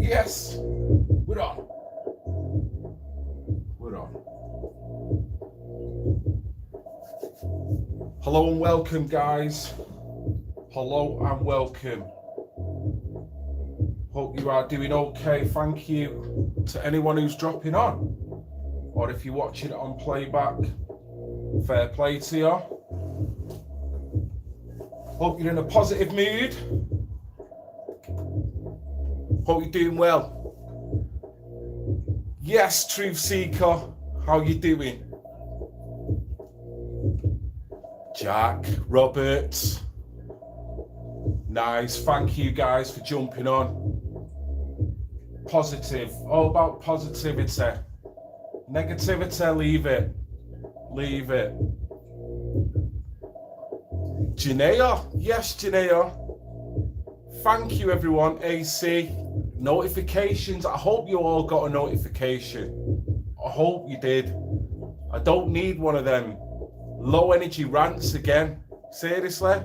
Yes, we're on. We're on. Hello and welcome, guys. Hello and welcome. Hope you are doing okay. Thank you to anyone who's dropping on, or if you're watching it on playback, fair play to you. Hope you're in a positive mood. Hope you're doing well. Yes, Truth Seeker, how you doing? Jack, Robert, nice. Thank you guys for jumping on. Positive, all about positivity. Negativity, leave it. Leave it. Janea, yes, Janea. Thank you, everyone. AC, notifications. I hope you all got a notification. I hope you did. I don't need one of them low energy rants again. Seriously.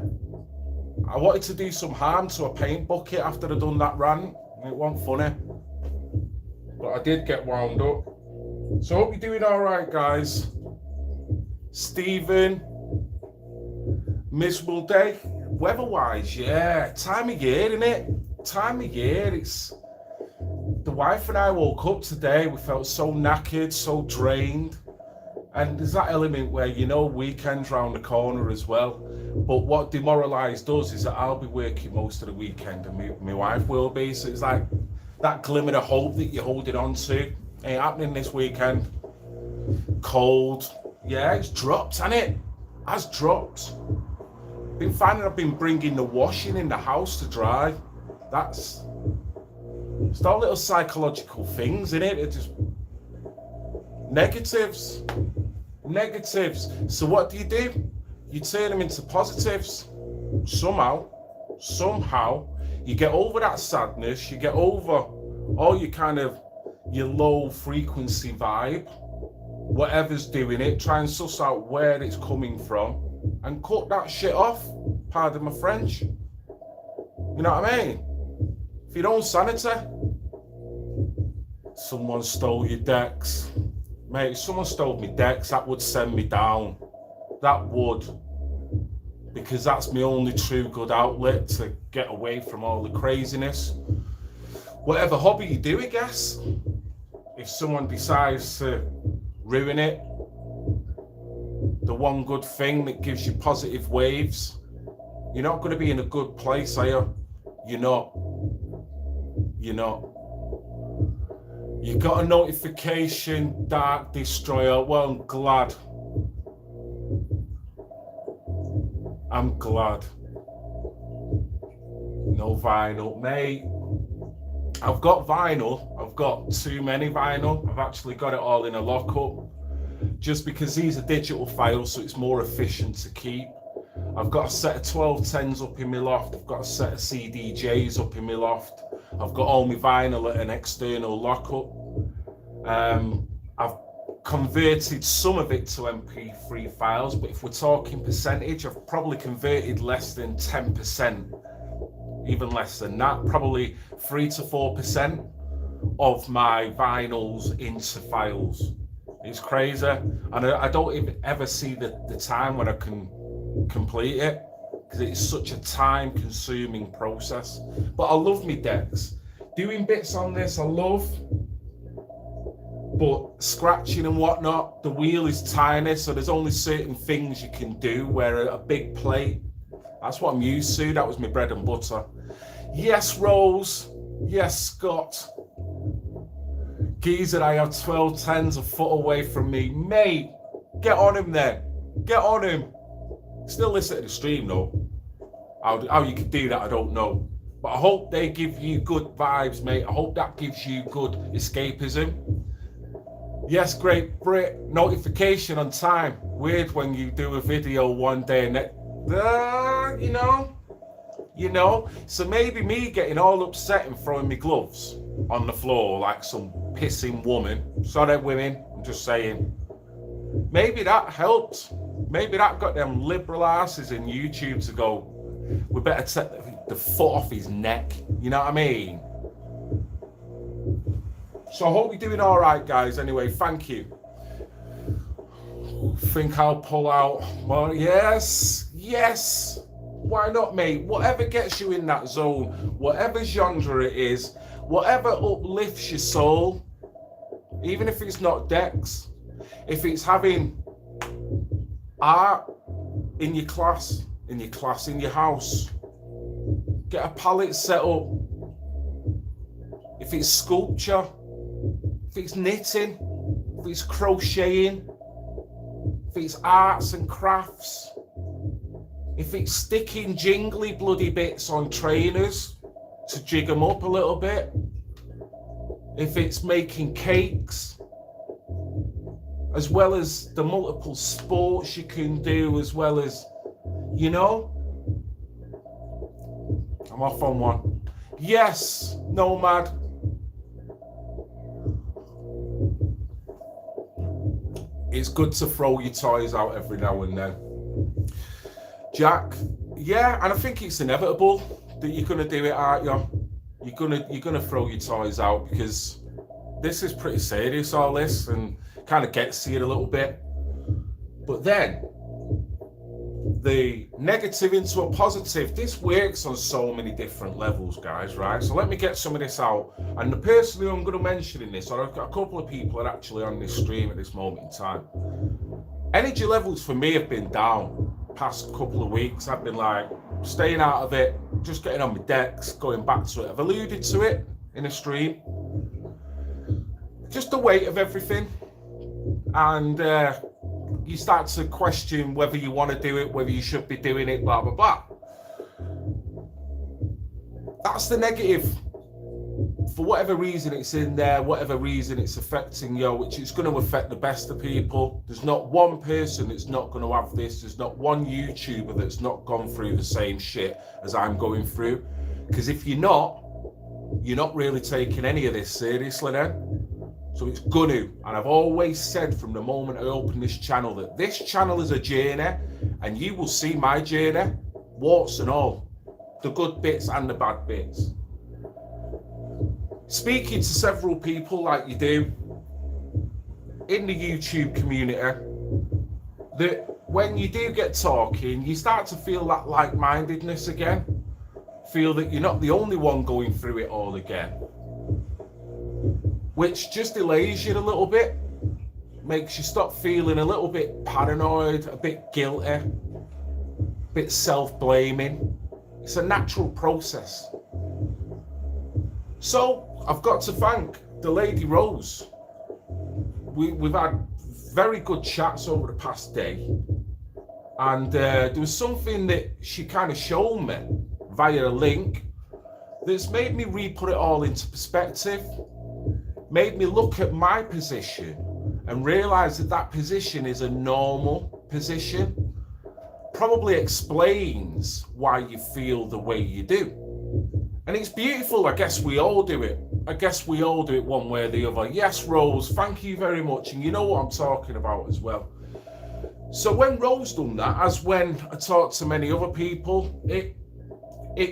I wanted to do some harm to a paint bucket after I'd done that rant. It wasn't funny. But I did get wound up. So I hope you're doing all right, guys. Stephen, miserable day. Weather-wise, yeah. Time of year, innit? Time of year. It's the wife and I woke up today. We felt so knackered, so drained. And there's that element where, you know, weekend's round the corner as well. But what demoralised us is that I'll be working most of the weekend and my wife will be. So it's like that glimmer of hope that you're holding on to. Ain't happening this weekend. Cold. Yeah, it's dropped, hasn't it? Has dropped. Been finding I've been bringing the washing in the house to dry. It's all little psychological things, innit? It's just negatives. So what do? You turn them into positives. Somehow, you get over that sadness, you get over all your low frequency vibe, whatever's doing it, try and suss out where it's coming from and cut that shit off. Pardon my French. You know what I mean? If you don't sanity, someone stole your decks. Mate, if someone stole me decks, that would send me down. That would. Because that's my only true good outlet to get away from all the craziness. Whatever hobby you do, I guess. If someone decides to ruin it, the one good thing that gives you positive waves, you're not going to be in a good place, are you? You're not. You got a notification, Dark Destroyer. Well, I'm glad. No vinyl, mate. I've got vinyl. I've got too many vinyl. I've actually got it all in a lockup. Just because these are digital files, so it's more efficient to keep. I've got a set of 1210s up in my loft. I've got a set of CDJs up in my loft. I've got all my vinyl at an external lockup. I've converted some of it to MP3 files, but if we're talking percentage, I've probably converted less than 10%, even less than that, probably 3 to 4% of my vinyls into files. It's crazy, and I don't even ever see the time when I can complete it, because it's such a time-consuming process. But I love me decks. Doing bits on this, I love, but scratching and whatnot, the wheel is tiny, so there's only certain things you can do, where a big plate, that's what I'm used to. That was my bread and butter. Yes, Rose. Yes, Scott. Geezer, I have 1210s a foot away from me. Mate, get on him then. Get on him. Still listen to the stream though. How you can do that, I don't know. But I hope they give you good vibes, mate. I hope that gives you good escapism. Yes, great Brit. Notification on time. Weird when you do a video one day and you know. So maybe me getting all upset and throwing my gloves on the floor like some pissing woman. Sorry, women. I'm just saying. Maybe that helped. Maybe that got them liberal asses in YouTube to go, we better take the foot off his neck. You know what I mean? So I hope you're doing all right, guys. Anyway, thank you. Think I'll pull out. Well, yes. Why not, mate? Whatever gets you in that zone, whatever genre it is, whatever uplifts your soul, even if it's not Dex, if it's having art in your class, in your house, get a palette set up. If it's sculpture, if it's knitting, if it's crocheting, if it's arts and crafts, if it's sticking jingly bloody bits on trainers to jig them up a little bit, if it's making cakes, as well as the multiple sports you can do, as well as, you know, I'm off on one. Yes, Nomad. It's good to throw your toys out every now and then. Jack, yeah, and I think it's inevitable that you're gonna do it, aren't you? You're gonna throw your toys out because this is pretty serious, all this, and kind of gets to you a little bit. But then the negative into a positive, this works on so many different levels, guys, right? So let me get some of this out. And the person who I'm going to mention in this, or a couple of people are actually on this stream at this moment in time. Energy levels for me have been down past couple of weeks. I've been like staying out of it, just getting on my decks, going back to it. I've alluded to it in a stream. Just the weight of everything. And you start to question whether you want to do it, whether you should be doing it, blah, blah, blah. That's the negative. For whatever reason it's in there, whatever reason it's affecting you, which is going to affect the best of people. There's not one person that's not going to have this. There's not one YouTuber that's not gone through the same shit as I'm going through. Because if you're not really taking any of this seriously then. So it's gonna, and I've always said from the moment I opened this channel that this channel is a journey, and you will see my journey, warts and all, the good bits and the bad bits. Speaking to several people like you do in the YouTube community, that when you do get talking, you start to feel that like-mindedness again, feel that you're not the only one going through it all again. Which just delays you a little bit, makes you stop feeling a little bit paranoid, a bit guilty, a bit self-blaming. It's a natural process. So I've got to thank the Lady Rose. We've had very good chats over the past day, and there was something that she kind of showed me via a link that's made me re-put it all into perspective. Made me look at my position and realize that that position is a normal position. Probably explains why you feel the way you do. And it's beautiful. I guess we all do it. I guess we all do it one way or the other. Yes, Rose, thank you very much. And you know what I'm talking about as well. So when Rose done that, as when I talk to many other people, it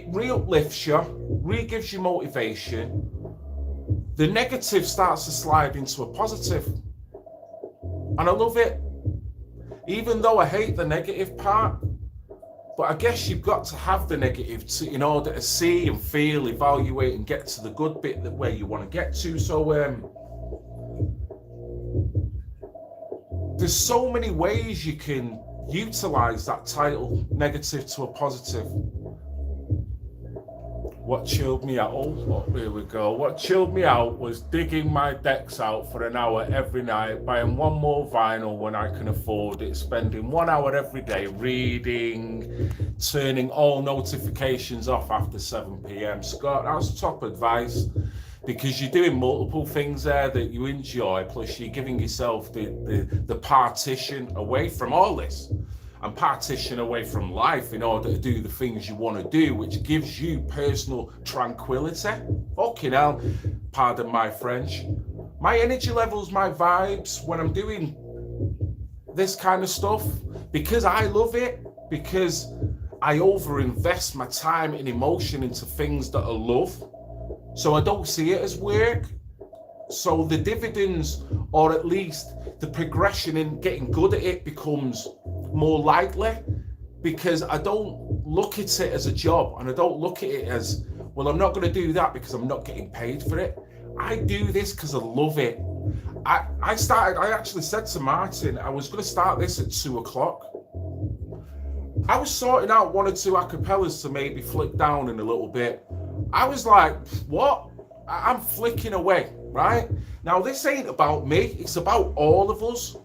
re-uplifts you, re-gives you motivation. The negative starts to slide into a positive. And I love it. Even though I hate the negative part, but I guess you've got to have the negative in order to see and feel, evaluate, and get to the good bit where you want to get to. So there's so many ways you can utilize that title, negative to a positive. What chilled me out, here we go. What chilled me out was digging my decks out for an hour every night, buying one more vinyl when I can afford it, spending 1 hour every day reading, turning all notifications off after 7 p.m. Scott, that's top advice, because you're doing multiple things there that you enjoy, plus you're giving yourself the partition away from all this. And partition away from life in order to do the things you want to do, which gives you personal tranquility. Fucking hell, pardon my French. My energy levels, my vibes when I'm doing this kind of stuff, because I love it, because I overinvest my time and emotion into things that I love. So I don't see it as work. So the dividends, or at least the progression in getting good at it, becomes more likely, because I don't look at it as a job, and I don't look at it as, well, I'm not going to do that because I'm not getting paid for it. I do this because I love it. I actually said to Martin, I was going to start this at 2:00. I was sorting out 1 or 2 acapellas to maybe flick down in a little bit. I was like, what? I'm flicking away, right? Now, this ain't about me. It's about all of us.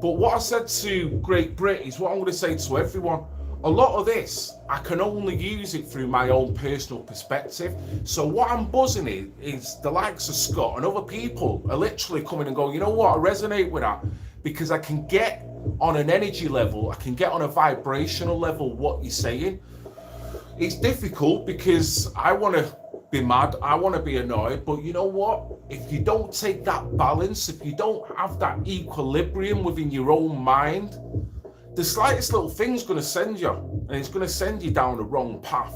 But what I said to Great Brit is what I'm going to say to everyone. A lot of this, I can only use it through my own personal perspective. So what I'm buzzing in is the likes of Scott and other people are literally coming and going, you know what, I resonate with that, because I can get on an energy level, I can get on a vibrational level what you're saying. It's difficult because I want to be mad, I want to be annoyed, but you know what? If you don't take that balance, if you don't have that equilibrium within your own mind, the slightest little thing's going to send you, and it's going to send you down the wrong path.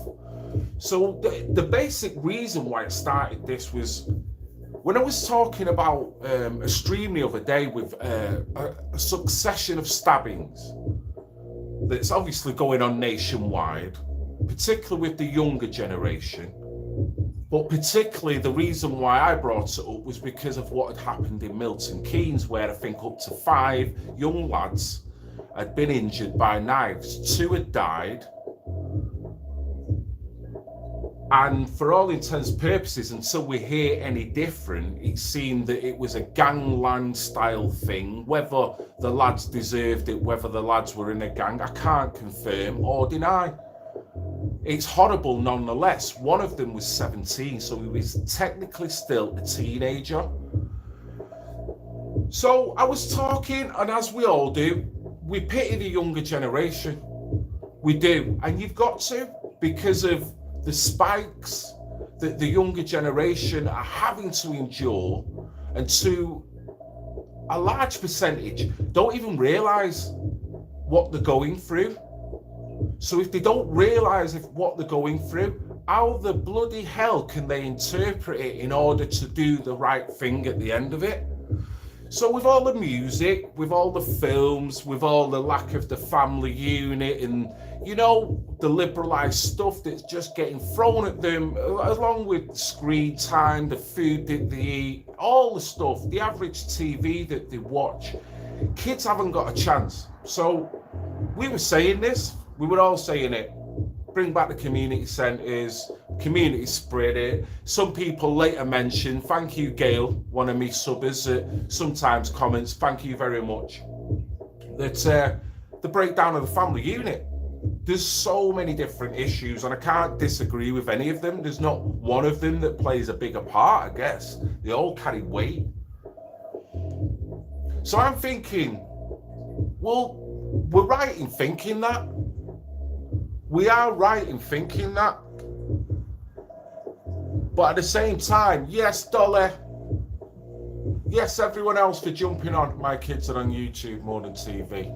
So the basic reason why I started this was when I was talking about a stream the other day with a succession of stabbings that's obviously going on nationwide, particularly with the younger generation. But particularly the reason why I brought it up was because of what had happened in Milton Keynes, where I think up to 5 young lads had been injured by knives. 2 had died. And for all intents and purposes, until we hear any different, it seemed that it was a gangland style thing. Whether the lads deserved it, whether the lads were in a gang, I can't confirm or deny. It's horrible nonetheless. One of them was 17, so he was technically still a teenager. So I was talking, and as we all do, we pity the younger generation. We do, and you've got to, because of the spikes that the younger generation are having to endure, and to a large percentage don't even realise what they're going through. So if they don't realise what they're going through, how the bloody hell can they interpret it in order to do the right thing at the end of it? So with all the music, with all the films, with all the lack of the family unit and, you know, the liberalised stuff that's just getting thrown at them, along with screen time, the food that they eat, all the stuff, the average TV that they watch, kids haven't got a chance. So we were saying this, we were all saying it. Bring back the community centres, community spread it. Some people later mentioned, thank you Gail, one of me subbers that sometimes comments, thank you very much, that the breakdown of the family unit. There's so many different issues and I can't disagree with any of them. There's not one of them that plays a bigger part, I guess. They all carry weight. So I'm thinking, well, we're right in thinking that. We are right in thinking that. But at the same time, yes, Dolly. Yes, everyone else for jumping on. My kids are on YouTube more than TV.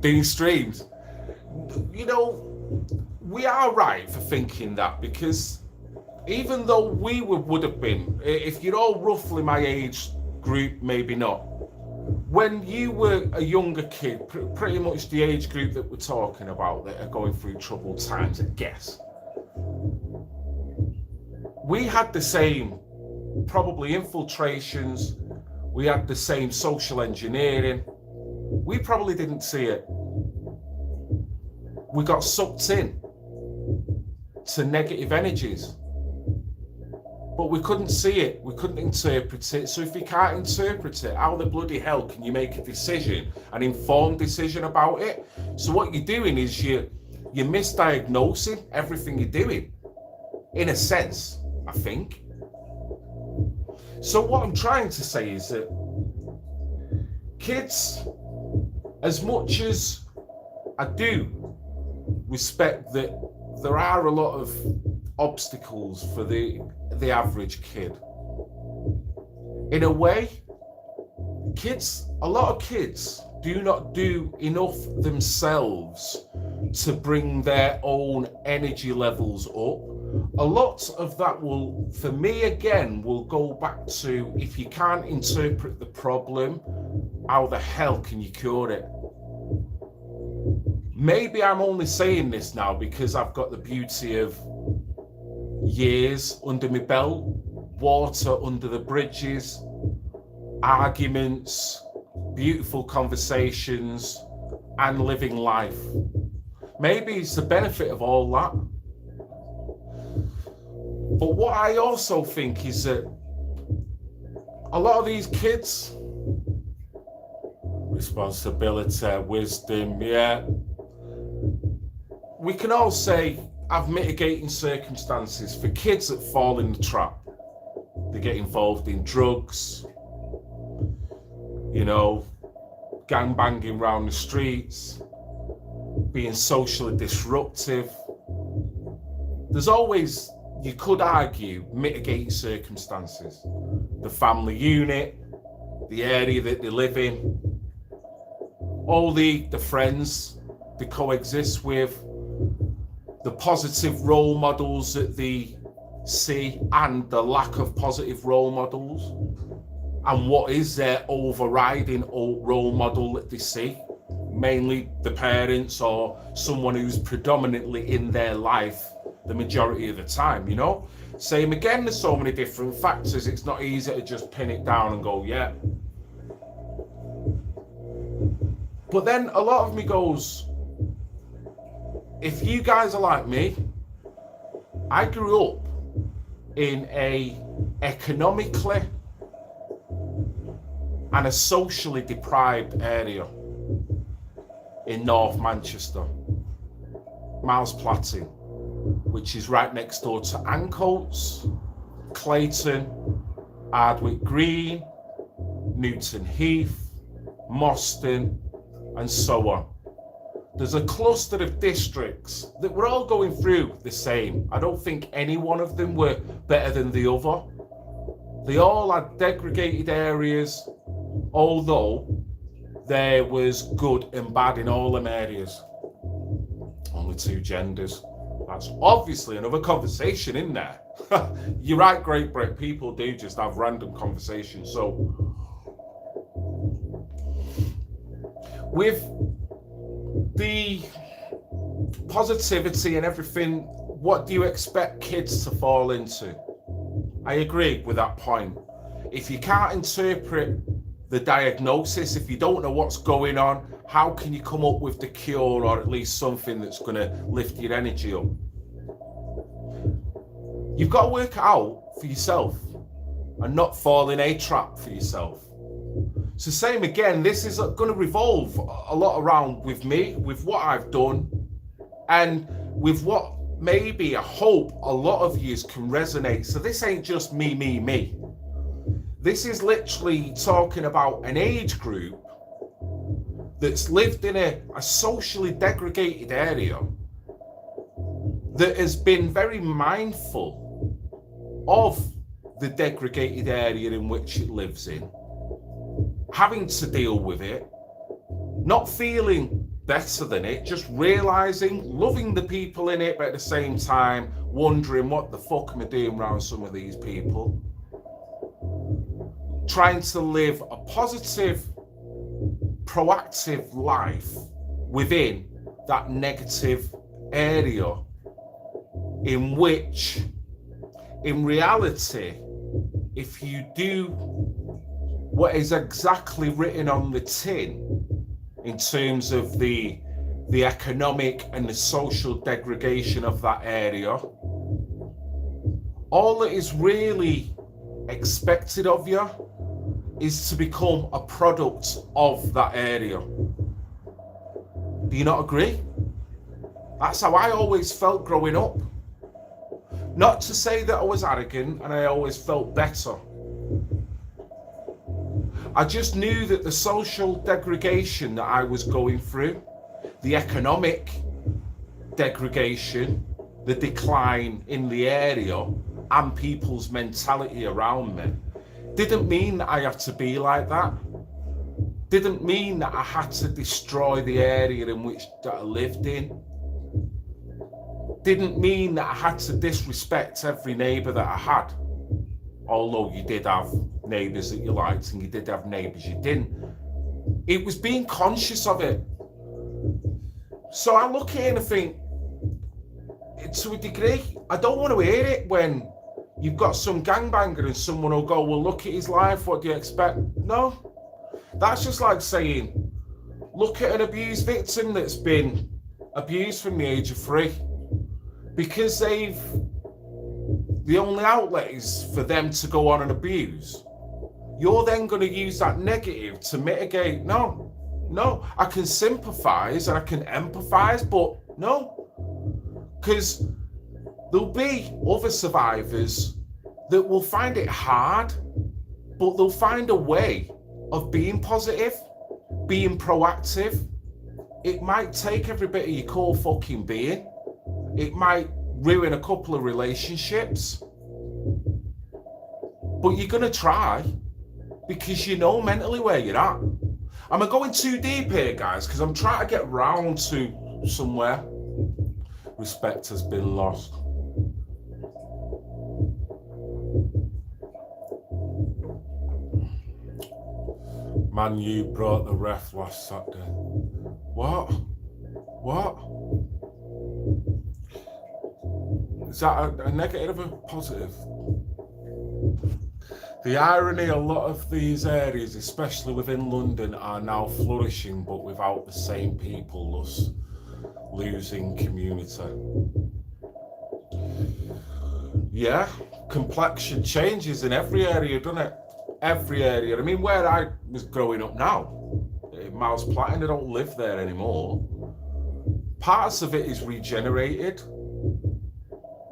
Being streamed. You know, we are right for thinking that, because even though we would have been, if you're all roughly my age group, maybe not, when you were a younger kid, pretty much the age group that we're talking about that are going through troubled times, I guess, we had the same probably infiltrations, we had the same social engineering. We probably didn't see it. We got sucked in to negative energies. But we couldn't see it, we couldn't interpret it. So if you can't interpret it, how the bloody hell can you make a decision, an informed decision about it? So what you're doing is you're misdiagnosing everything you're doing, in a sense, I think. So what I'm trying to say is that kids, as much as I do respect that there are a lot of obstacles for the average kid, in a way, a lot of kids do not do enough themselves to bring their own energy levels up, A lot of that will, for me again, will go back to, if you can't interpret the problem, how the hell can you cure it? Maybe I'm only saying this now because I've got the beauty of years under my belt, water under the bridges, arguments, beautiful conversations, and living life. Maybe it's the benefit of all that. But what I also think is that a lot of these kids, responsibility, wisdom, yeah, we can all say have mitigating circumstances for kids that fall in the trap. They get involved in drugs, you know, gang banging around the streets, being socially disruptive. There's always, you could argue, mitigating circumstances. The family unit, the area that they live in, all the friends they coexist with, the positive role models that they see and the lack of positive role models, and what is their overriding role model that they see, mainly the parents or someone who's predominantly in their life the majority of the time, you know? Same again, there's so many different factors, it's not easy to just pin it down and go, yeah. But then a lot of me goes, if you guys are like me, I grew up in a economically and a socially deprived area in North Manchester, Miles Platting, which is right next door to Ancoats, Clayton, Ardwick Green, Newton Heath, Moston, and so on. There's a cluster of districts that were all going through the same. I don't think any one of them were better than the other. They all had degraded areas, although there was good and bad in all them areas. Only two genders. That's obviously another conversation in there. You're right, Great Britain, people do just have random conversations. So, with the positivity and everything, what do you expect kids to fall into? I agree with that point. If you can't interpret the diagnosis, if you don't know what's going on, how can you come up with the cure or at least something that's going to lift your energy up? You've got to work it out for yourself and not fall in a trap for yourself. So same again, this is going to revolve a lot around with me, with what I've done, and with what maybe I hope a lot of yous can resonate. So this ain't just me. This is literally talking about an age group that's lived in a socially degraded area that has been very mindful of the degraded area in which it lives in, having to deal with it, not feeling better than it, just realizing, loving the people in it, but at the same time wondering what the fuck am I doing around some of these people. Trying to live a positive, proactive life within that negative area, in which, in reality, if you do what is exactly written on the tin in terms of the economic and the social degradation of that area, all that is really expected of you is to become a product of that area. Do you not agree? That's how I always felt growing up. Not to say that I was arrogant and I always felt better. I just knew that the social degradation that I was going through, the economic degradation, the decline in the area and people's mentality around me, didn't mean that I had to be like that. Didn't mean that I had to destroy the area in which that I lived in. didn't mean that I had to disrespect every neighbour that I had. Although you did have neighbours that you liked and you did have neighbours you didn't. It was being conscious of it. So I look at it and I think, to a degree, I don't want to hear it when you've got some gangbanger and someone will go, well, look at his life, what do you expect? No. That's just like saying, look at an abused victim that's been abused from the age of 3. Because the only outlet is for them to go on and abuse. You're then going to use that negative to mitigate. No, I can sympathise and I can empathise, but no. Because there'll be other survivors that will find it hard, but they'll find a way of being positive, being proactive. It might take every bit of your core fucking being. It might ruin a couple of relationships, but you're going to try because you know mentally where you're at. Am I going too deep here, guys? Because I'm trying to get round to somewhere. Respect has been lost. Man, you brought the ref last Saturday. What? Is that a negative or a positive? The irony, a lot of these areas, especially within London, are now flourishing, but without the same people, thus losing community. Yeah, complexion changes in every area, doesn't it? Every area. I mean, where I was growing up now, in Miles Platten, I don't live there anymore. Parts of it is regenerated,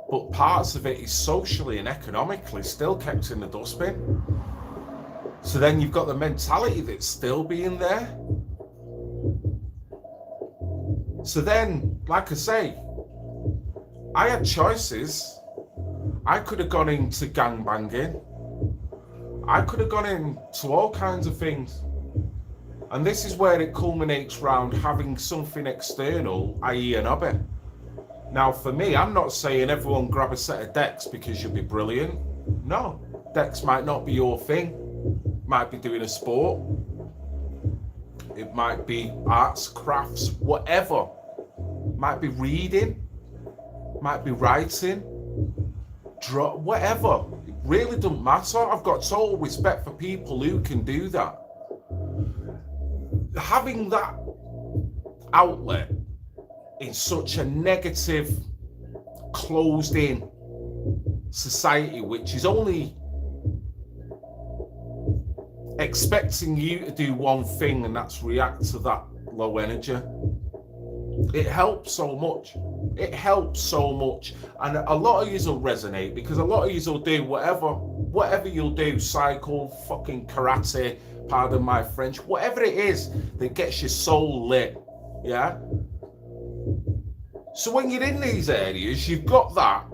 but parts of it is socially and economically still kept in the dustbin. So then you've got the mentality that's still being there. So then, like I say, I had choices. I could have gone into gangbanging. I could have gone into all kinds of things. And this is where it culminates round having something external, i.e. an hobby. Now, for me, I'm not saying everyone grab a set of decks because you'll be brilliant. No, decks might not be your thing. Might be doing a sport. It might be arts, crafts, whatever. Might be reading. Might be writing. Draw, whatever. It really doesn't matter. I've got total respect for people who can do that. Having that outlet in such a negative, closed-in society, which is only expecting you to do one thing, and that's react to that low energy. It helps so much. It helps so much. And a lot of yous will resonate, because a lot of yous will do whatever you'll do, cycle, fucking karate, pardon my French, whatever it is that gets your soul lit, yeah? So when you're in these areas, you've got that,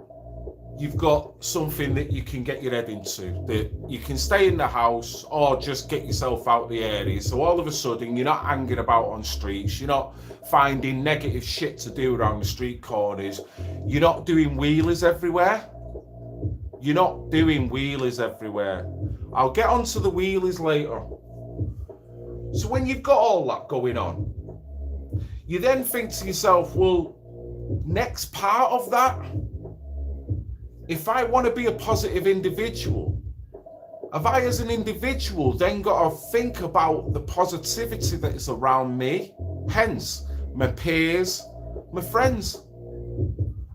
you've got something that you can get your head into, that you can stay in the house or just get yourself out the area. So all of a sudden, you're not hanging about on streets, you're not finding negative shit to do around the street corners, you're not doing wheelers everywhere. You're not doing wheelers everywhere. I'll get onto the wheelers later. So when you've got all that going on, you then think to yourself, well, next part of that, if I want to be a positive individual, have I as an individual then got to think about the positivity that is around me, hence my peers, my friends?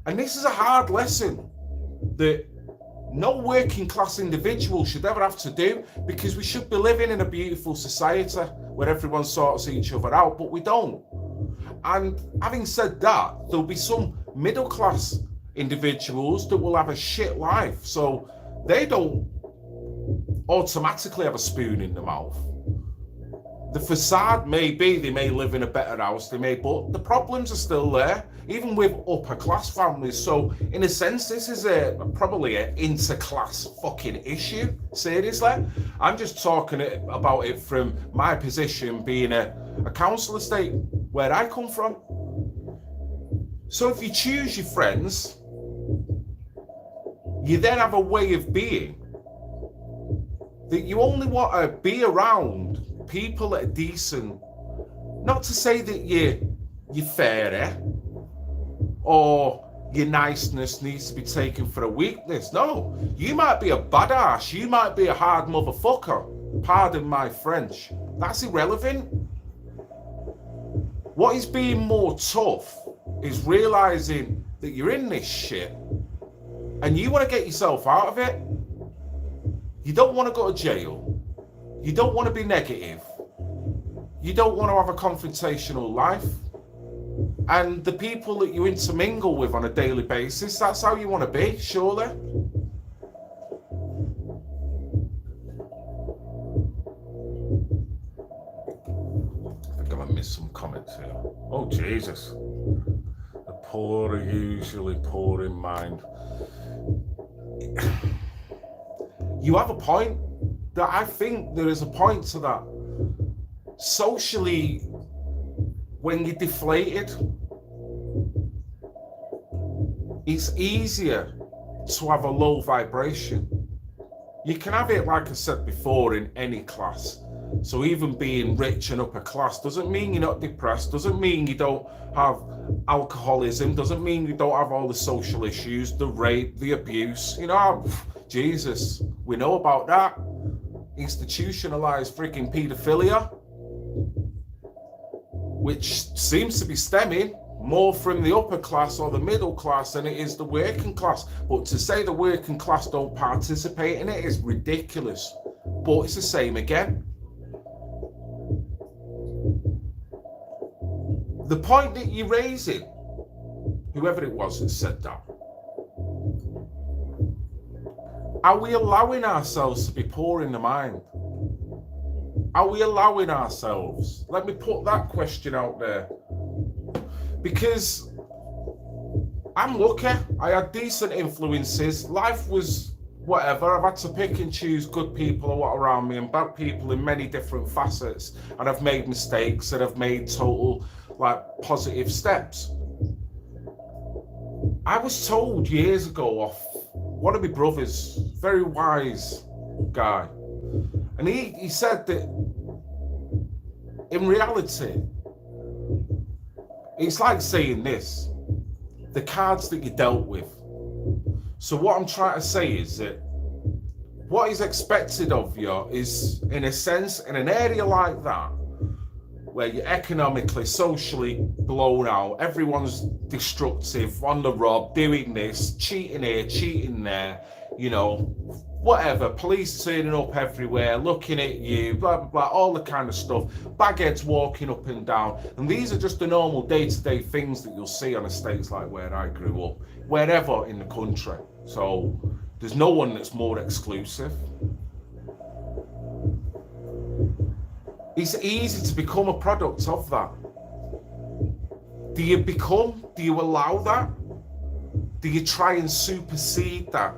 And this is a hard lesson that no working class individual should ever have to do, because we should be living in a beautiful society where everyone sorts each other out, but we don't. And having said that, there'll be some middle class individuals that will have a shit life, so they don't automatically have a spoon in their mouth. The facade may be, they may live in a better house, but the problems are still there, even with upper class families. So in a sense, this is probably an interclass fucking issue, seriously. I'm just talking about it from my position being a council estate where I come from. So if you choose your friends, you then have a way of being that you only want to be around people that are decent. Not to say that you're fairy or your niceness needs to be taken for a weakness. No, you might be a badass, you might be a hard motherfucker. Pardon my French. That's irrelevant. What is being more tough is realizing that you're in this shit and you want to get yourself out of it. You don't want to go to jail. You don't want to be negative. You don't want to have a confrontational life. And the people that you intermingle with on a daily basis, that's how you want to be, surely. I think I might miss some comments here. Oh, Jesus. The poor are usually poor in mind. You have a point. That I think there is a point to that. Socially, when you're deflated, it's easier to have a low vibration. You can have it, like I said before, in any class. So even being rich and upper class doesn't mean you're not depressed, doesn't mean you don't have alcoholism, doesn't mean you don't have all the social issues, the rape, the abuse. You know, Jesus, we know about that. Institutionalized freaking paedophilia, which seems to be stemming more from the upper class or the middle class than it is the working class. But to say the working class don't participate in it is ridiculous. But it's the same again. The point that you're raising, whoever it was that said that, are we allowing ourselves to be poor in the mind? Are we allowing ourselves? Let me put that question out there. Because I'm lucky. I had decent influences. Life was whatever. I've had to pick and choose good people or what around me and bad people in many different facets. And I've made mistakes and I've made total positive steps. I was told years ago off one of my brothers, very wise guy, and he said that in reality, it's like saying this, the cards that you dealt with. So what I'm trying to say is that what is expected of you is, in a sense, in an area like that, where you're economically, socially blown out, everyone's destructive, on the rob, doing this, cheating here, cheating there, you know, whatever, police turning up everywhere, looking at you, blah, blah, blah, all the kind of stuff, bagheads walking up and down. And these are just the normal day-to-day things that you'll see on estates like where I grew up, wherever in the country. So there's no one that's more exclusive. It's easy to become a product of that. Do you allow that? Do you try and supersede that?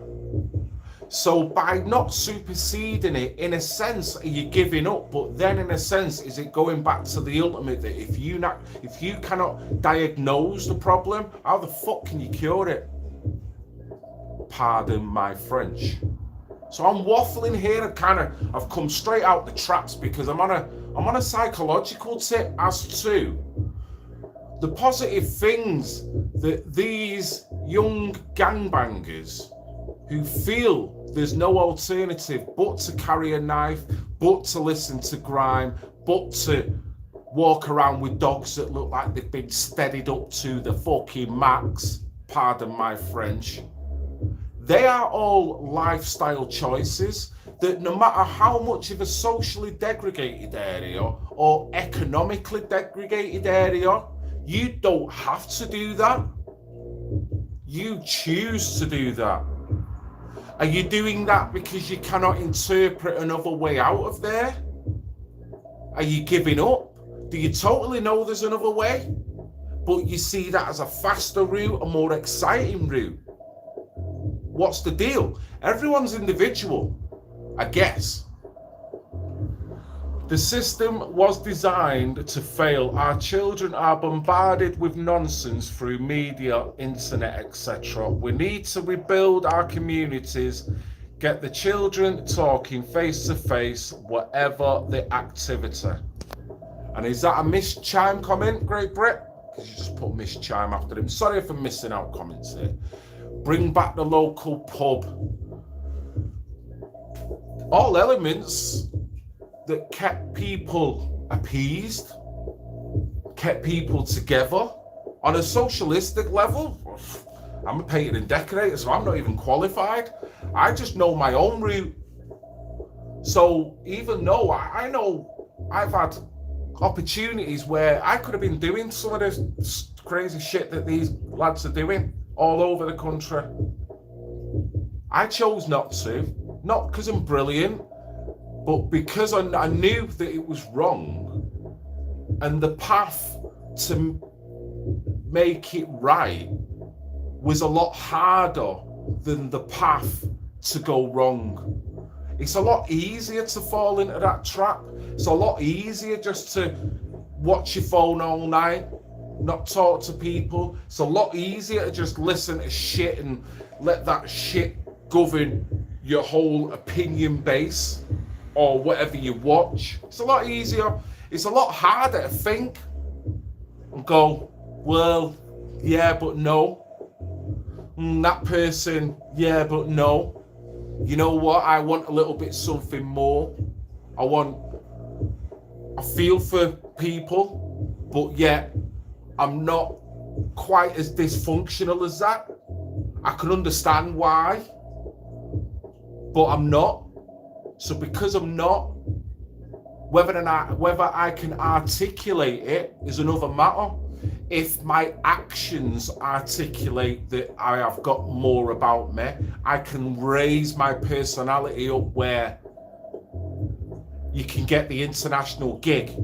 So by not superseding it, in a sense, are you giving up? But then in a sense, is it going back to the ultimate that if you cannot diagnose the problem, how the fuck can you cure it? Pardon my French. So I'm waffling here. I've come straight out the traps because I'm on a psychological tip as to the positive things that these young gangbangers who feel there's no alternative but to carry a knife, but to listen to grime, but to walk around with dogs that look like they've been steadied up to the fucking max, pardon my French. They are all lifestyle choices that no matter how much of a socially degraded area or economically degraded area, you don't have to do that. You choose to do that. Are you doing that because you cannot interpret another way out of there? Are you giving up? Do you totally know there's another way? But you see that as a faster route, a more exciting route? What's the deal? Everyone's individual, I guess. The system was designed to fail. Our children are bombarded with nonsense through media, internet, etc. We need to rebuild our communities, get the children talking face to face, whatever the activity. And is that a Miss Chime comment, Great Brit? Because you just put Miss Chime after him. Sorry for missing out comments here. Bring back the local pub. All elements that kept people appeased, kept people together on a socialistic level. I'm a painter and decorator, so I'm not even qualified. I just know my own route. So even though I know I've had opportunities where I could have been doing some of this crazy shit that these lads are doing all over the country, I chose not to. Not because I'm brilliant, but because I knew that it was wrong, and the path to make it right was a lot harder than the path to go wrong. It's a lot easier to fall into that trap. It's a lot easier just to watch your phone all night, not talk to people. It's a lot easier to just listen to shit and let that shit govern your whole opinion base or whatever you watch. It's a lot easier. It's a lot harder to think and go, well, yeah, but no. That person, yeah, but no. You know what? I want a little bit something more. I feel for people, but yet I'm not quite as dysfunctional as that. I can understand why, but I'm not. So because I'm not, whether I can articulate it is another matter. If my actions articulate that I have got more about me, I can raise my personality up where you can get the international gig.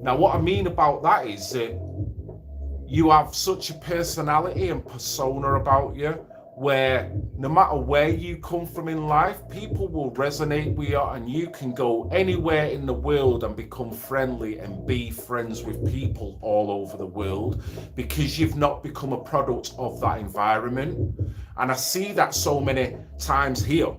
Now, what I mean about that is that you have such a personality and persona about you where no matter where you come from in life, people will resonate with you, and you can go anywhere in the world and become friendly and be friends with people all over the world because you've not become a product of that environment. And I see that so many times here,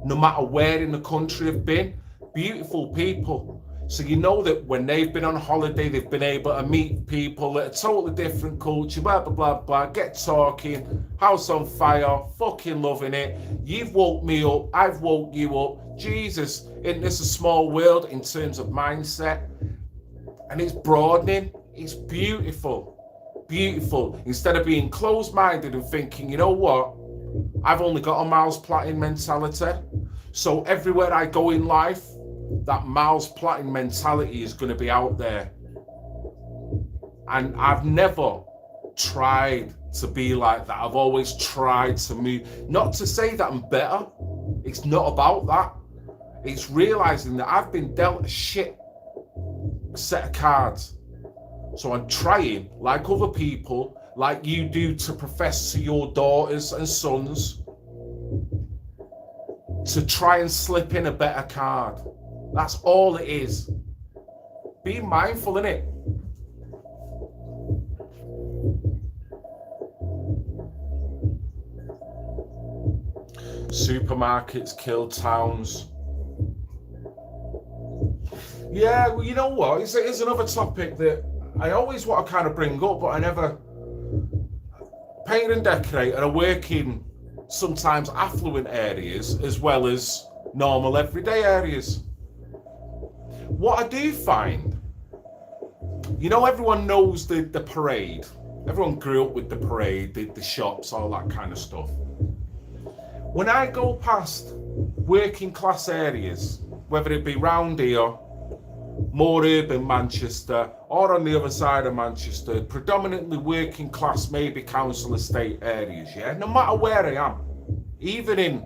no matter where in the country I've been, beautiful people. So you know that when they've been on holiday, they've been able to meet people that are totally different culture, blah, blah, blah, blah, get talking, house on fire, fucking loving it. You've woke me up, I've woke you up. Jesus, isn't this a small world in terms of mindset? And it's broadening, it's beautiful, beautiful. Instead of being closed-minded and thinking, you know what, I've only got a Miles Platting mentality. So everywhere I go in life, that Miles Platting mentality is going to be out there. And I've never tried to be like that. I've always tried to move. Not to say that I'm better. It's not about that. It's realizing that I've been dealt a shit set of cards. So I'm trying, like other people, like you do, to profess to your daughters and sons, to try and slip in a better card. That's all it is. Be mindful, innit? Supermarkets kill towns. Yeah, well, you know what? It's another topic that I always want to kind of bring up, but I never. Paint and decorate, and I work in sometimes affluent areas as well as normal everyday areas. What I do find, you know, everyone knows the parade. Everyone grew up with the parade, the shops, all that kind of stuff. When I go past working class areas, whether it be round here, more urban Manchester, or on the other side of Manchester, predominantly working class, maybe council estate areas, yeah, no matter where I am, even in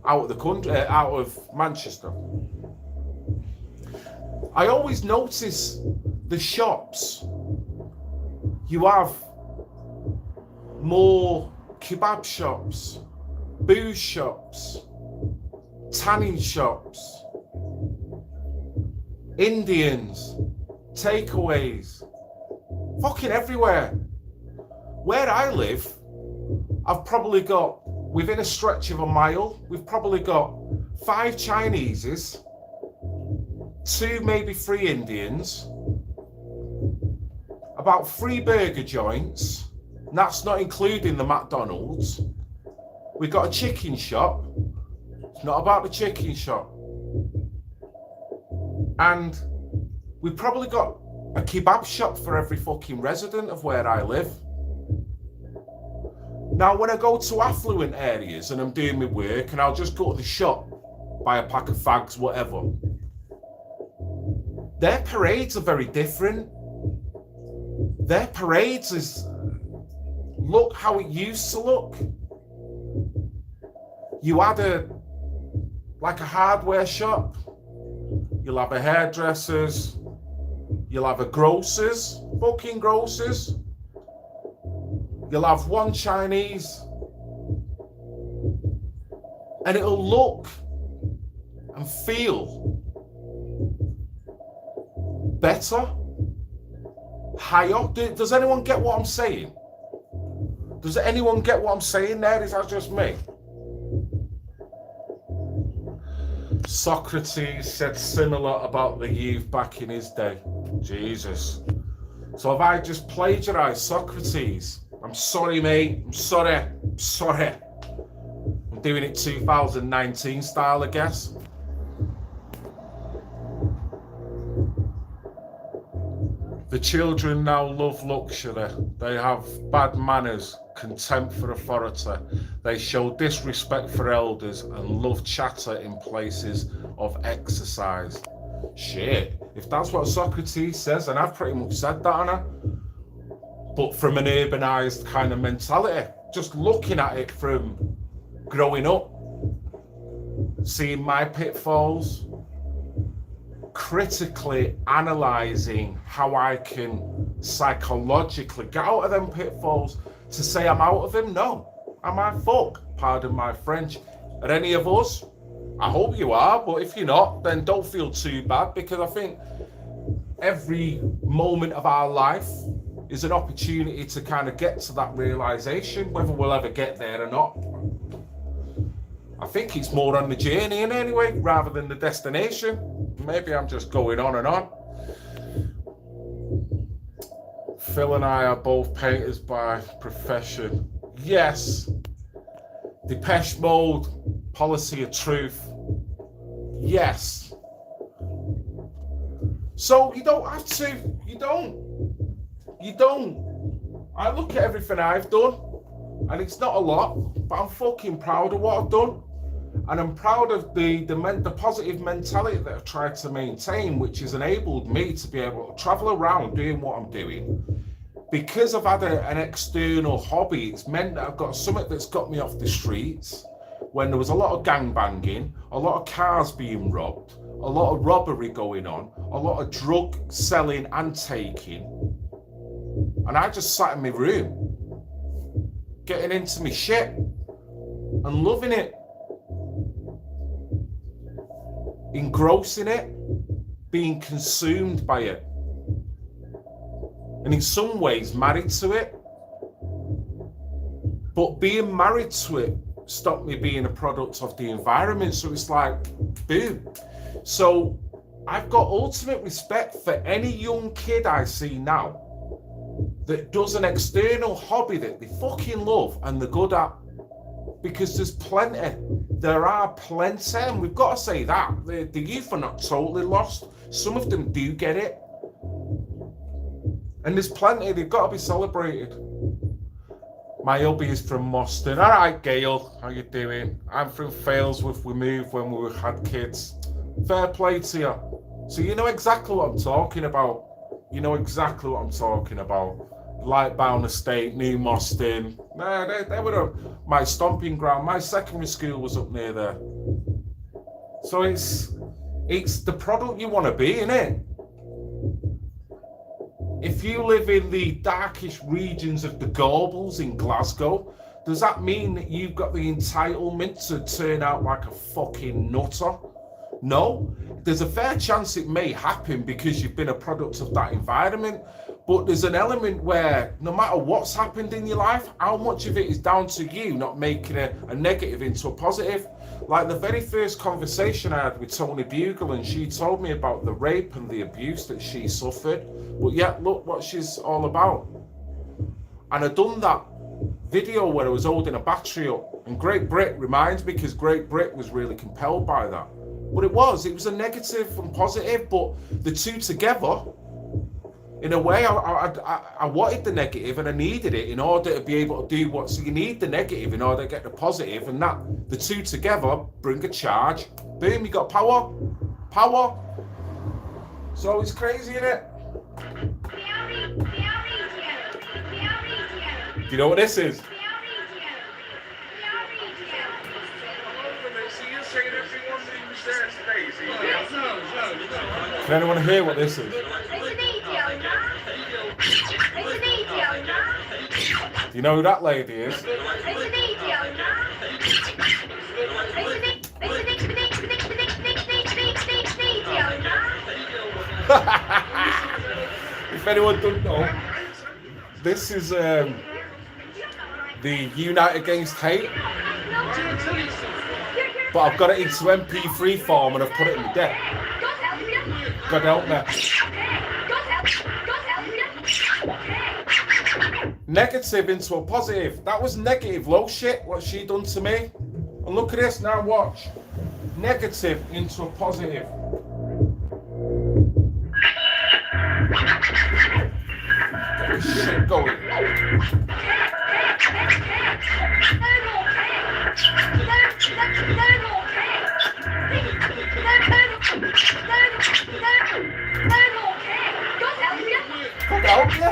out of the country, out of Manchester, I always notice the shops. You have more kebab shops, booze shops, tanning shops, Indians, takeaways, fucking everywhere. Where I live, I've probably got, within a stretch of a mile, we've probably got 5 Chineses, 2, maybe 3 Indians, about 3 burger joints, and that's not including the McDonald's. We've got a chicken shop. It's not about the chicken shop. And we've probably got a kebab shop for every fucking resident of where I live. Now, when I go to affluent areas and I'm doing my work and I'll just go to the shop, buy a pack of fags, whatever, their parades are very different. Their parades is, look how it used to look. You had a hardware shop, you'll have a hairdressers, you'll have a grocer's, fucking grocers. You'll have 1 Chinese. And it'll look and feel better, higher. Does anyone get what I'm saying? Does anyone get what I'm saying there? Is that just me? Socrates said similar about the youth back in his day. Jesus. So have I just plagiarized Socrates? I'm sorry, mate. I'm sorry. I'm doing it 2019 style, I guess. The children now love luxury. They have bad manners, contempt for authority. They show disrespect for elders and love chatter in places of exercise. Shit, if that's what Socrates says, and I've pretty much said that, Anna. But from an urbanized kind of mentality, just looking at it from growing up, seeing my pitfalls, critically analysing how I can psychologically get out of them pitfalls. To say I'm out of them, no. Am I fuck? Pardon my French. Are any of us? I hope you are, but if you're not, then don't feel too bad, because I think every moment of our life is an opportunity to kind of get to that realisation, whether we'll ever get there or not. I think it's more on the journey in anyway, rather than the destination. Maybe I'm just going on and on. Phil and I are both painters by profession. Yes. Depeche Mode, Policy of Truth. Yes. So you don't have to. You don't. I look at everything I've done, and it's not a lot, but I'm fucking proud of what I've done. And I'm proud of the positive mentality that I've tried to maintain, which has enabled me to be able to travel around doing what I'm doing. Because I've had an external hobby, it's meant that I've got something that's got me off the streets when there was a lot of gangbanging, a lot of cars being robbed, a lot of robbery going on, a lot of drug selling and taking. And I just sat in my room, getting into my shit and loving it. Engrossing it, being consumed by it, and in some ways married to it. But being married to it stopped me being a product of the environment. So it's like, boom. So I've got ultimate respect for any young kid I see now that does an external hobby that they fucking love and they're good at. Because there's plenty. There are plenty, and we've got to say that. The youth are not totally lost. Some of them do get it. And there's plenty, they've got to be celebrated. My hubby is from Moston. All right, Gail, how you doing? I'm from Failsworth. We moved when we had kids. Fair play to you. So you know exactly what I'm talking about. Lightbound Estate, New Moston. They were my stomping ground. My secondary school was up near there. So it's the product you want to be, innit? If you live in the darkest regions of the Gorbals in Glasgow, does that mean that you've got the entitlement to turn out like a fucking nutter? No, there's a fair chance it may happen because you've been a product of that environment. But there's an element where no matter what's happened in your life, how much of it is down to you not making a negative into a positive. Like the very first conversation I had with Tony Bugle, and she told me about the rape and the abuse that she suffered. But yet, look what she's all about. And I done that video where I was holding a battery up, and Great Brit reminds me, because Great Brit was really compelled by that. But it was a negative and positive, but the two together, in a way, I wanted the negative and I needed it in order to be able to do what. So you need the negative in order to get the positive, and that the two together bring a charge. Boom, you got power. Power. So it's crazy, isn't it? Do you know what this is? Can anyone hear what this is? Do you know who that lady is? If anyone doesn't know, this is the Unite Against Hate, but I've got it into MP3 form and I've put it in the deck. God help me. Negative into a positive. That was negative, low shit, what she done to me. And look at this now, watch. Negative into a positive. Get this shit going. God help you.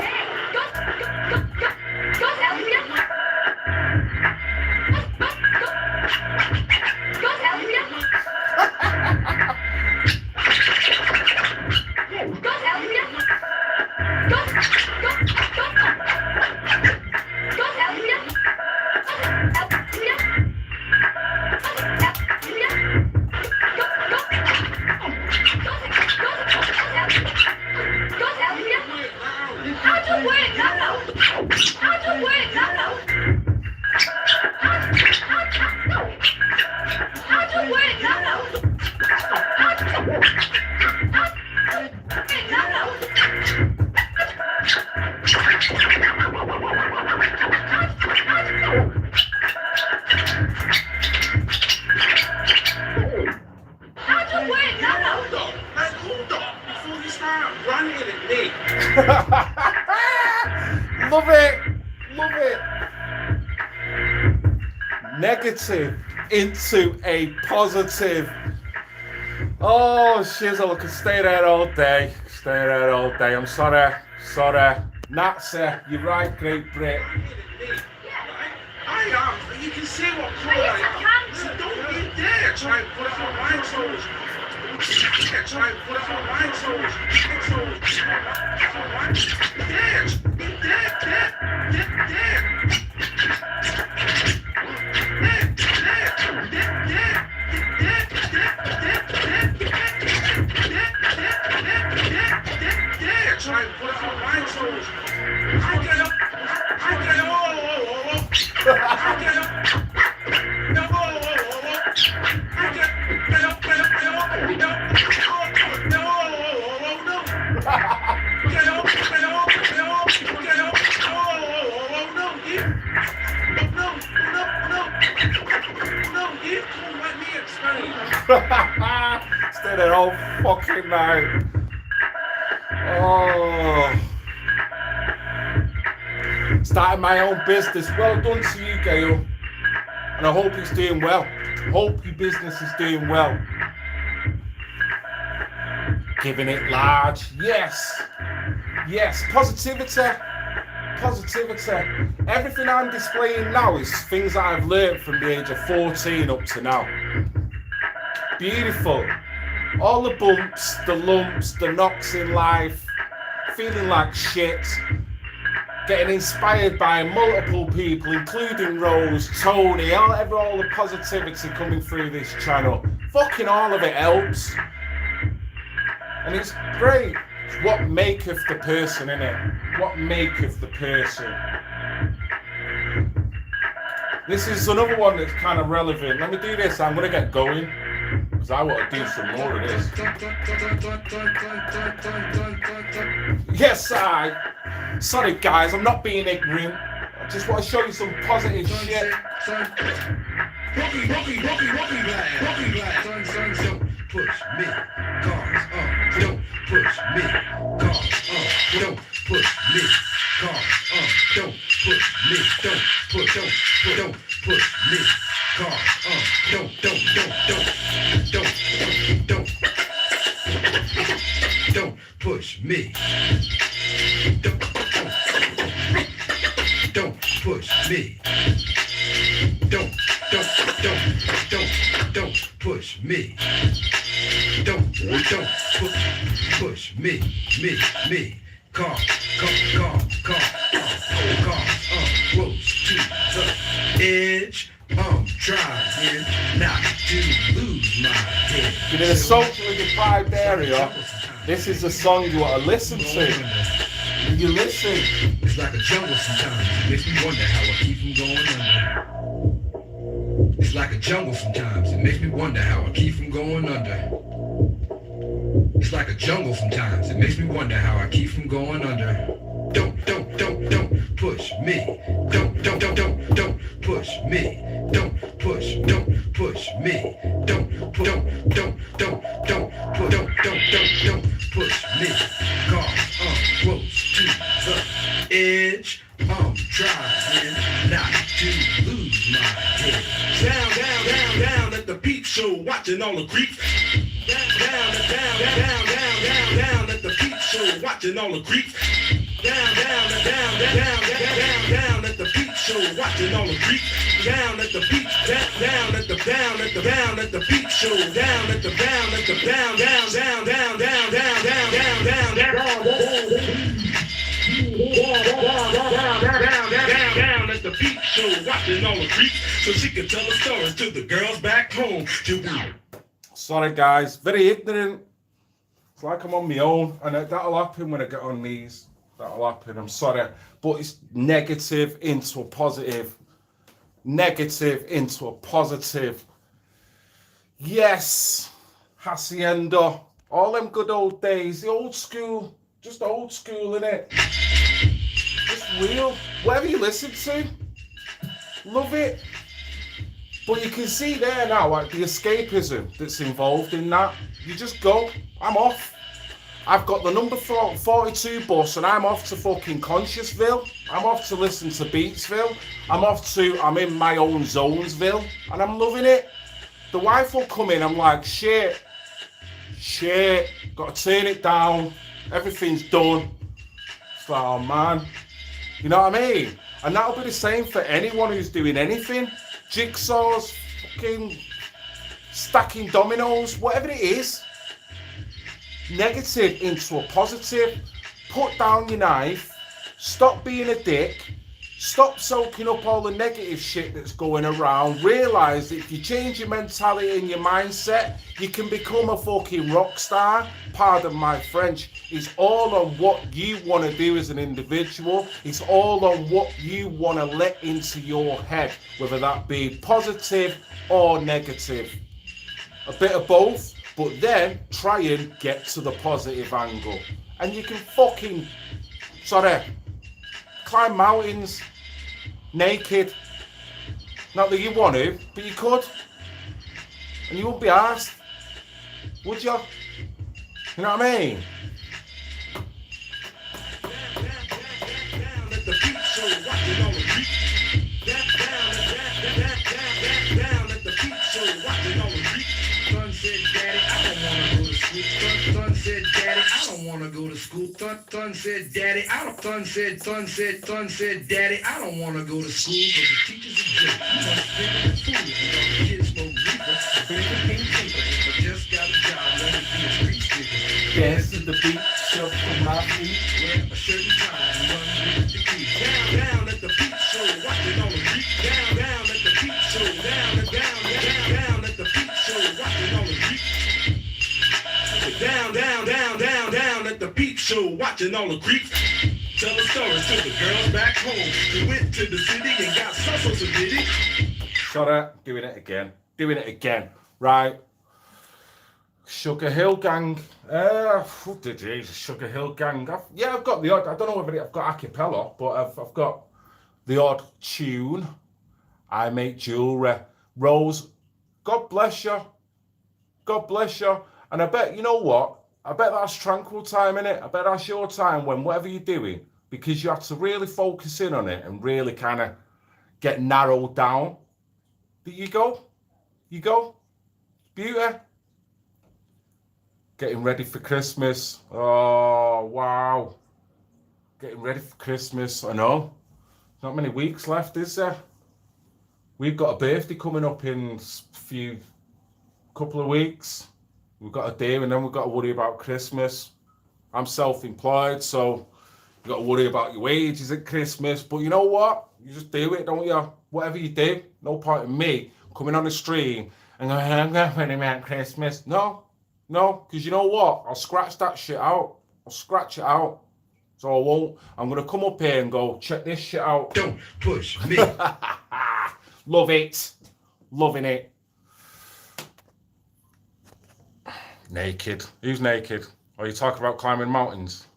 Love it, love it. Negative into a positive. Oh, shizzle, I could stay there all day. Stay there all day. I'm sorry. Nazi, you're right, Great Brit. I am. You can see what colour I am. So don't you dare try and put it on my toes. Try and put it on my toes. Try and put it on my toes. I get up. Stay there all fucking night. Oh. Starting my own business. Well done to you, Gail. And I hope it's doing well. Hope your business is doing well. Giving it large. Yes. Yes. Positivity. Everything I'm displaying now is things that I've learned from the age of 14 up to now. Beautiful. All the bumps, the lumps, the knocks in life, feeling like shit, getting inspired by multiple people, including Rose, Tony, all the positivity coming through this channel. fucking all of it helps. And it's great. It's what maketh the person, innit? What maketh the person. This is another one that's kind of relevant. Let me do this. I'm going to get going. Because I want to do some more of this. Yes, sorry guys, I'm not being ignorant. I just want to show you some positive shit. Broken glass. Don't push me. Cars don't push me. Cars don't push me. Cars don't push me. Don't push me. Cars don't push me. Don't push me. Don't push me. Don't push me. Car, close to the edge. I'm trying not to lose my head. In a socially deprived area, this is a song you want to listen to. You listen. It's like a jungle sometimes. It makes me wonder how I keep from going under. It's like a jungle sometimes. It makes me wonder how I keep from going under. It's like a jungle sometimes. It makes me wonder how I keep from going under. Don't push me. Don't push me. Don't push me. Don't push me. Cause I'm close to the edge. I'm trying not to lose my head. Down at the peep show, watching all the creeps. Down at the peep show, watching all the creeps. Down at the peep show, watching all the creeps. Down at the peep show, down at the peep show, down at the peep show, watching all the creeps, so she could tell the stories to the girls back home. Sorry guys, very ignorant. It's like I'm on my own, and that'll happen when I get on these. That'll happen, I'm sorry. But it's negative into a positive. Negative into a positive. Yes, Hacienda. All them good old days, the old school, just old school, innit? Just real. Whatever you listen to, love it. But you can see there now, like the escapism that's involved in that. You just go, I'm off. I've got the number 42 bus and I'm off to fucking Consciousville. I'm off to listen to Beatsville. I'm in my own Zonesville and I'm loving it. The wife will come in, I'm like, shit, gotta turn it down. Everything's done. It's like, oh man. You know what I mean? And that'll be the same for anyone who's doing anything. Jigsaws, fucking stacking dominoes, whatever it is. Negative into a positive. Put down your knife. Stop being a dick. Stop soaking up all the negative shit that's going around. Realise that if you change your mentality and your mindset, you can become a fucking rock star. Pardon my French. It's all on what you want to do as an individual. It's all on what you want to let into your head, whether that be positive or negative. A bit of both, but then try and get to the positive angle. And you can fucking, climb mountains naked. Not that you want to, but you could. And you wouldn't be arsed, would you? You know what I mean? Wanna go to school. Thun said, Daddy, I don't. Thun said, Daddy, I don't wanna go to school because the teachers are good. You must think it's foolish. The kids smoke reefer, baby can't think of it, but just got a job, let me be a street sweeper. Dance to the beat, shuffle from my feet. Wear a shirt and tie, and run with the key. Down at the peep show, watching all the creeps. Down at the peep show, down at the peep show, watching all the So watching all the creeps tell the stories to the girls back home who went to the city and got so bitty. Shut it. Doing it again. Doing it again. Right. Sugar Hill Gang. Jesus, Sugar Hill Gang. I've got the odd. I don't know whether I've got a cappella, but I've got the odd tune. I make jewelry. Rose, God bless you. God bless you. And I bet, you know what? I bet that's tranquil time, innit? I bet that's your time when whatever you're doing, because you have to really focus in on it and really kind of get narrowed down. There you go. You go. Beauty. Getting ready for Christmas. Oh, wow. Getting ready for Christmas. I know. Not many weeks left, is there? We've got a birthday coming up in a couple of weeks. We've got a day and then we've got to worry about Christmas. I'm self-employed, so you've got to worry about your wages at Christmas. But you know what? You just do it, don't you? Whatever you do, no point in me coming on the stream and going, I'm going to worry about Christmas. No, because you know what? I'll scratch that shit out. I'll scratch it out. So I won't. I'm going to come up here and go, check this shit out. Don't push me. Love it. Loving it. Naked. Who's naked? Are you talking about climbing mountains?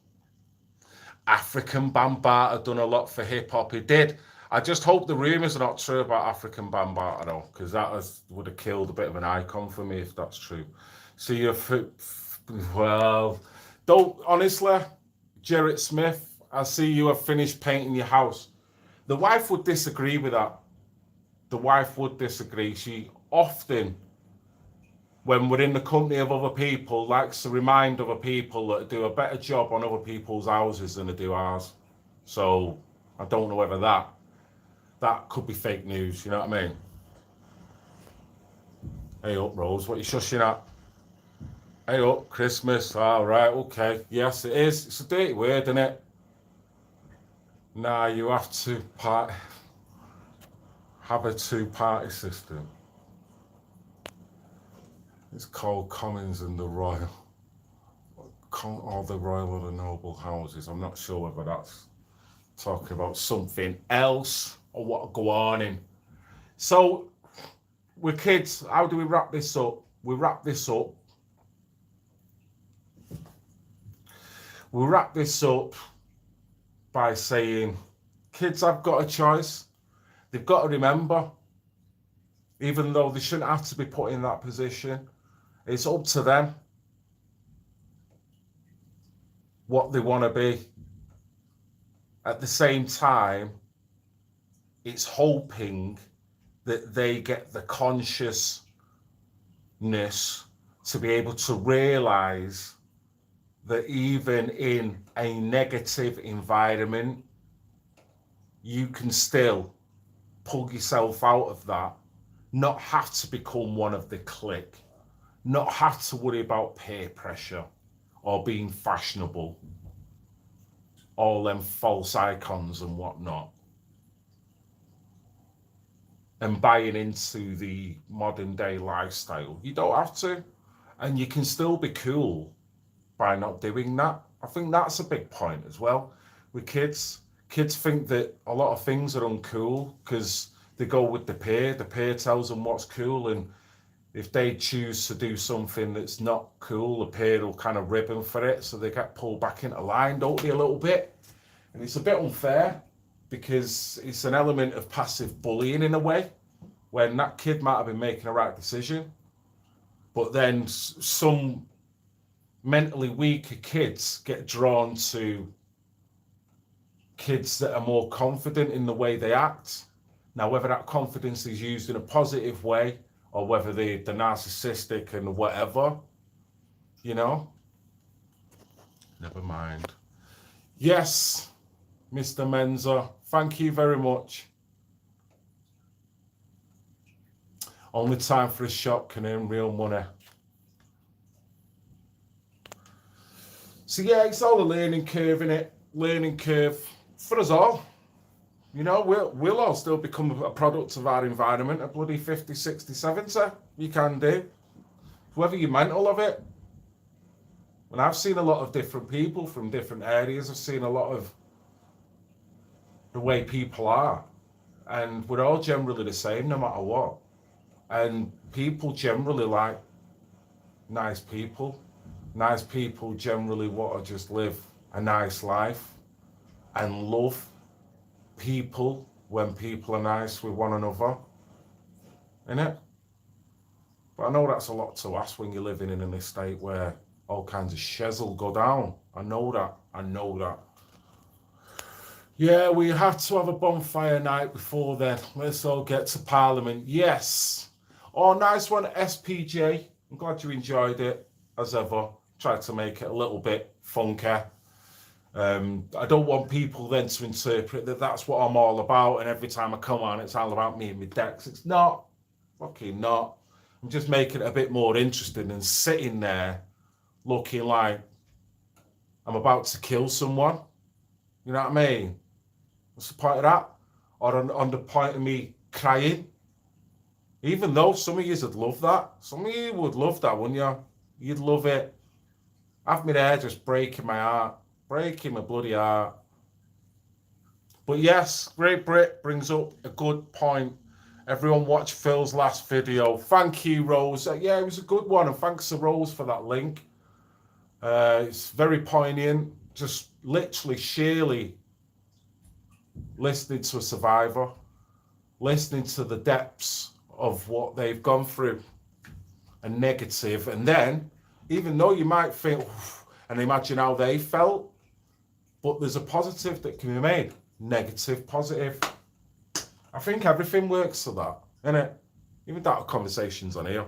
African Bambaataa done a lot for hip hop. He did. I just hope the rumours are not true about African Bambaataa though, because that would have killed a bit of an icon for me if that's true. So don't honestly, Jarrett Smith. I see you have finished painting your house. The wife would disagree with that. The wife would disagree. She often, when we're in the company of other people, likes to remind other people that do a better job on other people's houses than they do ours. So I don't know whether that could be fake news, you know what I mean? Hey up, Rose, what are you shushing at? Hey up, Christmas, all right, okay. Yes, it is. It's a dirty word, isn't it? Nah, you have to have a two-party system. It's called Commons and the Royal, or the Royal and the Noble Houses. I'm not sure whether that's talking about something else or what go on in. So, with kids, how do we wrap this up? We wrap this up by saying, kids have got a choice. They've got to remember, even though they shouldn't have to be put in that position, it's up to them what they want to be. At the same time, it's hoping that they get the consciousness to be able to realize that even in a negative environment, you can still pull yourself out of that, not have to become one of the clique, not have to worry about peer pressure or being fashionable, all them false icons and whatnot, and buying into the modern day lifestyle. You don't have to, and you can still be cool by not doing that. I think that's a big point as well with kids. Kids think that a lot of things are uncool because they go with the peer. The peer tells them what's cool, and if they choose to do something that's not cool, the peer will kind of rib them for it, so they get pulled back into line, don't they, a little bit? And it's a bit unfair because it's an element of passive bullying in a way, when that kid might have been making a right decision, but then some mentally weaker kids get drawn to kids that are more confident in the way they act. Now, whether that confidence is used in a positive way or whether they're narcissistic and whatever, you know, never mind. Yes, Mr. Menza, thank you very much. Only time for a shop can earn real money. So yeah, it's all a learning curve, innit? Learning curve for us all. You know, we'll all still become a product of our environment at bloody 50, 60, 70. You can do. Whether you're mental of it, And I've seen a lot of different people from different areas. I've seen a lot of the way people are. And we're all generally the same no matter what. And people generally like nice people. Nice people generally want to just live a nice life and love people when people are nice with one another. Innit? But I know that's a lot to ask when you're living in an estate where all kinds of shizzle go down. I know that. Yeah, we have to have a bonfire night before then. Let's all get to Parliament. Yes. Oh, nice one, SPJ. I'm glad you enjoyed it, as ever. Tried to make it a little bit funky. I don't want people then to interpret that that's what I'm all about, and every time I come on, it's all about me and my decks. It's not. Fucking not. I'm just making it a bit more interesting than sitting there looking like I'm about to kill someone. You know what I mean? What's the point of that? Or on the point of me crying? Even though some of you would love that. Some of you would love that, wouldn't you? You'd love it. Have me there just breaking my heart. Breaking my bloody heart. But yes, Great Brit brings up a good point. Everyone watch Phil's last video. Thank you, Rose. Yeah, it was a good one. And thanks to Rose for that link. It's very poignant. Just literally, sheerly listening to a survivor. Listening to the depths of what they've gone through. And negative. And then, even though you might think, and imagine how they felt, but there's a positive that can be made. Negative, positive. I think everything works for that, innit? Even that conversations on here.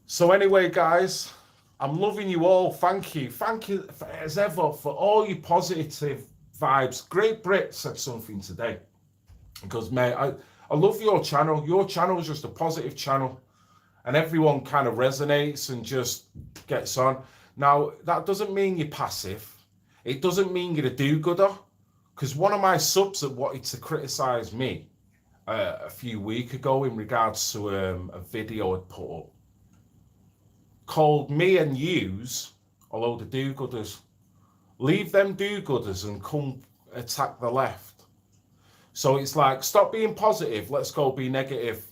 So anyway, guys, I'm loving you all. Thank you. Thank you, as ever, for all your positive vibes. Great Brit said something today. Because, mate, I love your channel. Your channel is just a positive channel. And everyone kind of resonates and just gets on. Now, that doesn't mean you're passive. It doesn't mean you're a do-gooder. Because one of my subs that wanted to criticise me a few weeks ago in regards to a video I'd put up, called me and yous a load of do-gooders. Leave them do-gooders and come attack the left. So it's like, stop being positive, let's go be negative.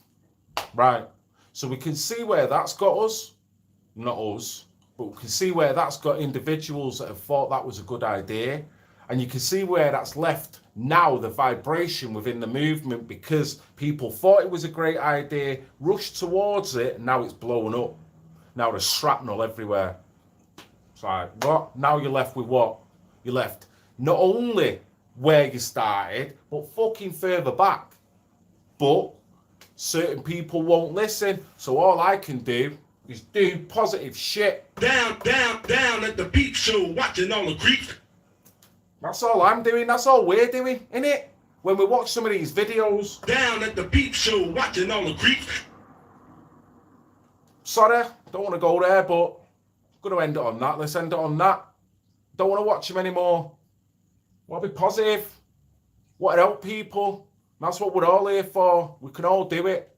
Right. So we can see where that's got us. Not us. But we can see where that's got individuals that have thought that was a good idea. And you can see where that's left now the vibration within the movement, because people thought it was a great idea, rushed towards it, and now it's blown up. Now there's shrapnel everywhere. It's like, what? Now you're left with what? You're left not only where you started, but fucking further back. But certain people won't listen, so all I can do is do positive shit. Down at the peep show, watching all the creeps. That's all I'm doing. That's all we're doing, innit? When we watch some of these videos. Down at the peep show, watching all the creeps. Sorry, don't want to go there, but I'm going to end it on that. Let's end it on that. Don't want to watch them anymore. Want to be positive. Want to help people. That's what we're all here for. We can all do it.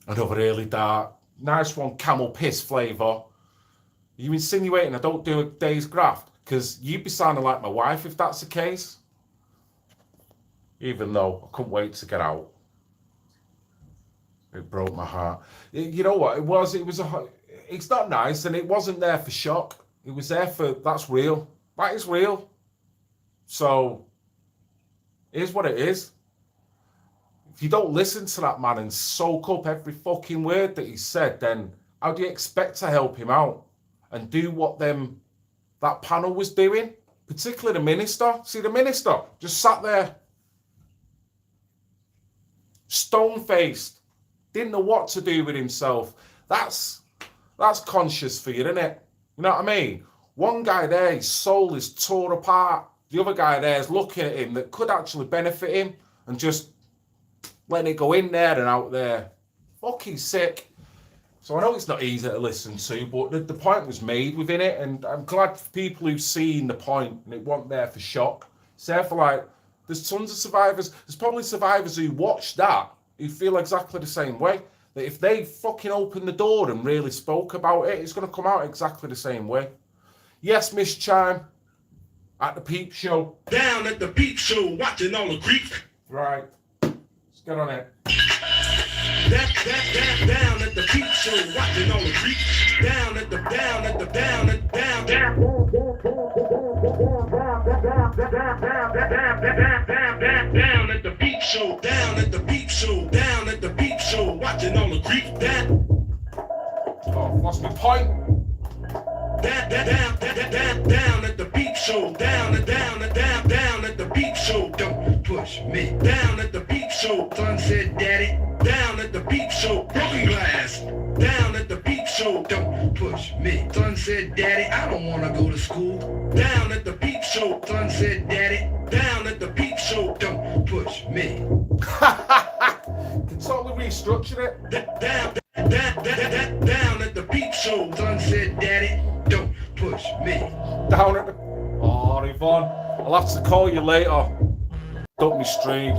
Another really dark. Nice one, camel piss flavour. Are you insinuating I don't do a day's graft? Because you'd be sounding like my wife if that's the case. Even though I couldn't wait to get out. It broke my heart. You know what? It's not nice, and it wasn't there for shock. It was there for, that's real. That is real. So, here's what it is. If you don't listen to that man and soak up every fucking word that he said, then how do you expect to help him out and do what that panel was doing? Particularly the minister. See, the minister just sat there, stone-faced, didn't know what to do with himself. That's conscious for you, isn't it? You know what I mean? One guy there, his soul is torn apart. The other guy there is looking at him that could actually benefit him and just letting it go in there and out there. Fucking sick. So I know it's not easy to listen to, but the point was made within it, and I'm glad for people who've seen the point and it wasn't there for shock. It's there for, like, there's tons of survivors. There's probably survivors who watch that who feel exactly the same way. that if they fucking opened the door and really spoke about it, it's going to come out exactly the same way. Yes, Miss Chime, at the Peep Show. Down at the Peep Show, watching all the creeps. Right, let's get on it. Down at the Peep Show, watching all the creeps. Down at the Peep Show, down at the Peep Show, down at the Peep Show, watching all the creeps. Oh, lost my point. Down at the Peep Show, down at the Peep Show, Don't push me. down at the Peep Show, Son said, Daddy, down at the Peep Show, broken glass, down at the Peep Show, don't push me. Son said, Daddy, I don't want to go to school. down at the Peep Show, Son said, Daddy, down at the Peep Show, don't push me. Can totally restructure it. down at the Peep Show, Son said, Daddy, don't push me. Down at the... Oh, Yvonne, I'll have to call you later. Dump me stream.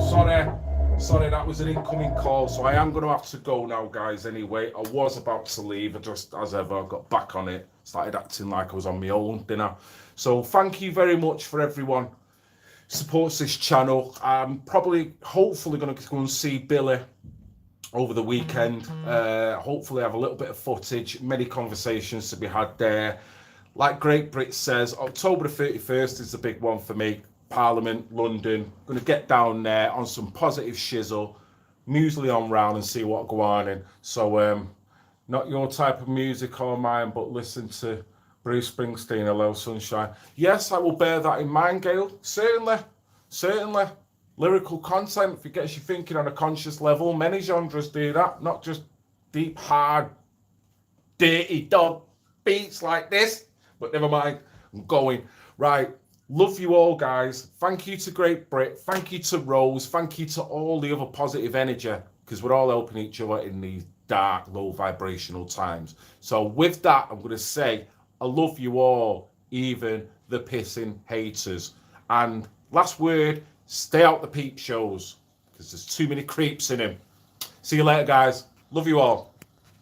Sorry, that was an incoming call, so I am going to have to go now, guys, anyway. I was about to leave, I just, as ever, got back on it, started acting like I was on my own dinner. So thank you very much for everyone supports this channel. I'm hopefully going to go and see Billy over the weekend. Hopefully have a little bit of footage, many conversations to be had there. Like Great Brit says, October the 31st is the big one for me. Parliament, London. Going to get down there on some positive shizzle, muesli on round and see what go on in. So, not your type of music or mine, but listen to Bruce Springsteen, Hello Sunshine. Yes, I will bear that in mind, Gail. Certainly. Lyrical content, if it gets you thinking on a conscious level, many genres do that, not just deep, hard, dirty dog beats like this. But never mind, I'm going. Right, love you all, guys. Thank you to Great Brit, thank you to Rose, thank you to all the other positive energy, because we're all helping each other in these dark, low vibrational times. So with that, I'm going to say, I love you all, even the pissing haters. And last word, stay out the Peep Shows, because there's too many creeps in them. See you later, guys. Love you all.